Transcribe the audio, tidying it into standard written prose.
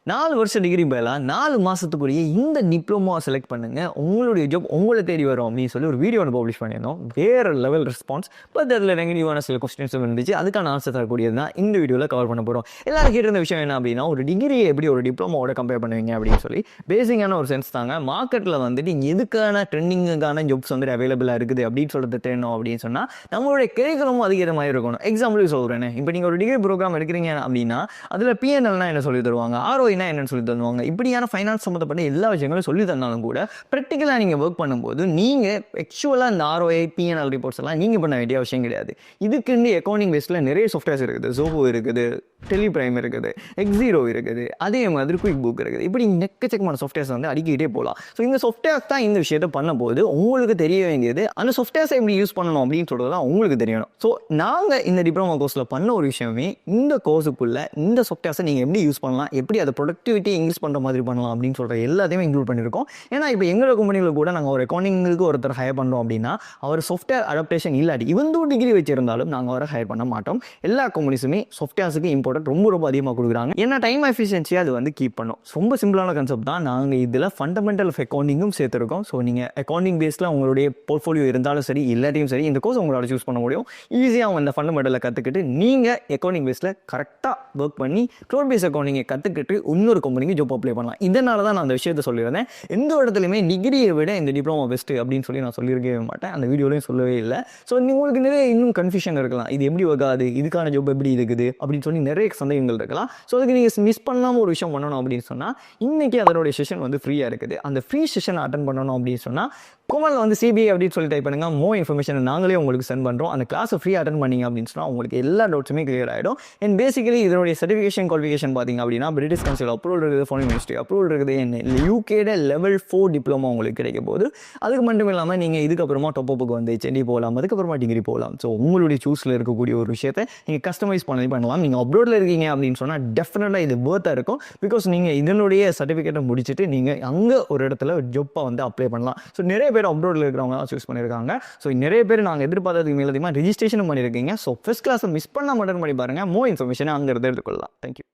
4 வருஷம் டிகிரி பதிலா 4 மாதத்துக்குரிய இந்த டிப்ளமோவை செலக்ட் பண்ணுங்கள், உங்களுடைய ஜாப் உங்களை தேடி வரும் அப்படின்னு சொல்லி ஒரு வீடியோ ஒன்று பப்ளிஷ் பண்ணியிருந்தோம். வேறு லெவல் ரெஸ்பான்ஸ். பட் அதில் நெகட்டிவான சில கொஸ்டின்ஸும் இருந்துச்சு. அதுக்கான ஆன்சர் தரக்கூடியது தான் இந்த வீடியோவில் கவர் பண்ண போகிறோம். எல்லாரும் கேட்டிருந்த விஷயம் என்ன அப்படின்னா, ஒரு டிகிரியை எப்படி ஒரு டிப்ளமோவோட கம்பேர் பண்ணுவீங்க அப்படின்னு சொல்லி பேசிக்கான ஒரு சென்ஸ் தாங்க. மார்க்கெட்டில் வந்துட்டு எதுக்கான ட்ரெண்டிங்கான ஜாப்ஸ் வந்துட்டு அவைலபிளாக இருக்குது அப்படின்னு சொல்லிட்டு தெரியணும் அப்படின்னு சொன்னால் நம்மளுடைய கரிக்குலமும் அதுக்கேற்ற மாதிரி இருக்கணும். எக்ஸாம்பிளுக்கு சொல்கிறேன், இப்போ நீங்கள் ஒரு டிகிரி ப்ரோக்ராம் எடுக்கிறீங்க அப்படின்னா அதில் பிஎன்எல்னா என்ன சொல்லி தருவாங்க, ஆர்ஓஐனா என்னன்னு சொல்லி தருவாங்க. இப்படியான ஃபைனான்ஸ் சம்மந்தப்பட்ட எல்லா விஷயங்களும் சொல்லி தந்தாலும் கூட ப்ராக்டிக்கலாக நீங்கள் ஒர்க் பண்ணும்போது நீங்கள் ஆக்சுவலாக இந்த ஆர்ஓஐ பிஎன்எல் ரிப்போர்ட்ஸ் எல்லாம் நீங்கள் பண்ண வேண்டிய விஷயம் கிடையாது. இதுக்குன்னு அக்கௌண்டிங் பேஸில் நிறைய சாஃப்ட்வேர்ஸ் இருக்குது. ஜோஹோ இருக்குது, டெலிபிரைம் இருக்குது, எக்ஸீரோ இருக்குது, அதே மாதிரி குயிக் புக் இருக்குது. இப்படி எக்கச்சக்கமான சாஃப்ட்வேர்ஸ் வந்து அடிக்கிட்டே போகலாம். ஸோ இந்த சாஃப்ட்வேர்ஸ் தான் இந்த விஷயத்தை பண்ணும்போது உங்களுக்கு தெரிய வேண்டியது அந்த சாஃப்ட்வேர்ஸை எப்படி யூஸ் பண்ணணும் அப்படின்னு சொல்கிறது தான் உங்களுக்கு தெரியணும். ஸோ நாங்கள் இந்த டிப்ளமோ கோர்ஸில் பண்ண ஒரு விஷயமே இந்த கோர்ஸுக்குள்ளே இந்த சாஃப்ட்வேர்ஸை நீங்கள் எப்படி யூஸ் பண்ணலாம், எப்படி அதை ப்ரொடக்டிவிட்டி இன்க்ரீஸ் பண்ணுற மாதிரி பண்ணலாம் அப்படின்னு சொல்கிற எல்லாத்தையுமே இன்க்ளூட் பண்ணியிருக்கோம். ஏன்னா இப்போ எங்களோட கம்பெனியில் கூட நாங்கள் ஒரு அக்கௌண்டிங்களுக்கு ஒருத்தர் ஹையர் பண்ணுறோம் அப்படின்னா அவர் சாஃப்ட்வேர் அடாப்டேஷன் இல்லாட்டி இவந்து டிகிரி வச்சிருந்தாலும் நாங்கள் அவரை ஹையர் பண்ண மாட்டோம். எல்லா கம்பெனிஸுமே சாஃப்ட்வேர்ஸுக்கு இம்பார்ட்டன்ட் ரொம்ப அதிகமாக கொடுக்குறாங்க. ஏன்னா டைம் எஃபிஷியன்சியாக அது வந்து கீப் பண்ணும். ரொம்ப சிம்பிளான கான்செப்ட் தான். நாங்கள் இதில் ஃபண்டமெண்டல் ஆஃப் அக்கௌண்டிங்கும் சேர்த்துருக்கோம். ஸோ நீங்கள் அக்கௌண்டிங் பேஸில் உங்களுடைய போர்ட்ஃபோலியோ இருந்தாலும் சரி இல்லாட்டியும் சரி இந்த கோர்ஸ் உங்களால் சூஸ் பண்ண முடியும். ஈஸியாக அந்த ஃபண்டமெண்டலை கற்றுக்கிட்டு நீங்கள் அக்கௌண்டிங் பேஸில் கரெக்டாக ஒர்க் பண்ணி க்ளோட் பேஸ் அக்கௌண்டிங்கை கற்றுக்கிட்டு இன்னொரு கம்பெனிக்கு ஜாப் அப்ளை பண்ணலாம். இதனால தான் நான் அந்த விஷயத்தை சொல்லியிருந்தேன். எந்த இடத்துலையுமே டிகிரியை விட இந்த டிப்ளமோ பெஸ்ட்டு அப்படின்னு சொல்லி நான் சொல்லியிருக்கவே மாட்டேன். அந்த வீடியோலையும் சொல்லவே இல்லை. ஸோ உங்களுக்கு நிறைய இன்னும் கன்ஃபியூஷன் இருக்கலாம். இது எப்படி ஆகாது, இதுக்கான ஜாப் எப்படி இருக்குது அப்படின்னு சொல்லி நிறைய சந்தேகங்கள் இருக்கலாம். ஸோ அதுக்கு நீங்கள் மிஸ் பண்ணாமல் ஒரு விஷயம் பண்ணணும் அப்படின்னு சொன்னால் இன்றைக்கி அதனுடைய செஷன் வந்து ஃப்ரீயாக இருக்குது. அந்த ஃப்ரீ செஷன் அட்டன் பண்ணணும் அப்படின்னு சொன்னால் கோமலில் வந்து சிபிஐ அப்படின்னு சொல்லி டைப் பண்ணுங்கள். மோ இன்ஃபர்மேஷன் நாங்களே உங்களுக்கு சென்ட் பண்ணுறோம். அந்த கிளாஸை ஃப்ரீ அட்டன் பண்ணிங்க அப்படின்னு சொன்னால் உங்களுக்கு எல்லா டவுட்ஸுமே கிளியர் ஆகிடும். அண்ட் பேசிக்கலி இதனுடைய சர்டிஃபிகேஷன் குவாலிஃபிகேஷன் பார்த்தீங்க அப்படின்னா பிரிட்டிஷ் கவுன்சில் அப்ரூவல் இருக்குது, ஃபாரின் மினிஸ்ட்ரி அப்ரூவல் இருக்குது, யூகேட லெவல் 4 டிப்ளமோ உங்களுக்கு கிடைக்கும் போது அதுக்கு மட்டும் இல்லாமல் நீங்கள் இதுக்கப்புறமா டாப்அப்புக்கு வந்து செடி போகலாம், அதுக்கப்புறமா டிகிரி போகலாம். ஸோ உங்களுடைய சூஸில் இருக்கக்கூடிய ஒரு விஷயத்தை நீங்கள் கஸ்டமைஸ் பண்ணலாம். நீங்கள் அப்ரோடில் இருக்கீங்க அப்படின்னு சொன்னால் டெஃபினட்டாக இது பேர்த்தாக இருக்கும். பிகாஸ் நீங்கள் இதனுடைய சர்டிஃபிகேட்டை முடிச்சுட்டு நீங்கள் அங்கே ஒரு இடத்துல ஜாப்பை வந்து அப்ளை பண்ணலாம். ஸோ நிறைய பேர் அப்ரோடில் இருக்கிறவங்க தான் சூஸ் பண்ணியிருக்காங்க. ஸோ நிறைய பேர் நாங்கள் எதிர்பார்த்ததுக்கு மேலே அதிகமாக ரிஜிஸ்ட்ரேஷனும் பண்ணியிருக்கீங்க. ஸோ ஃபர்ஸ்ட் கிளாஸை மிஸ் பண்ணால் மட்டும் பண்ணி பாருங்கள். மோ இன்ஃபர்மேஷனை அங்கே எடுத்துக்கொள்ளலாம். தேங்க்யூ.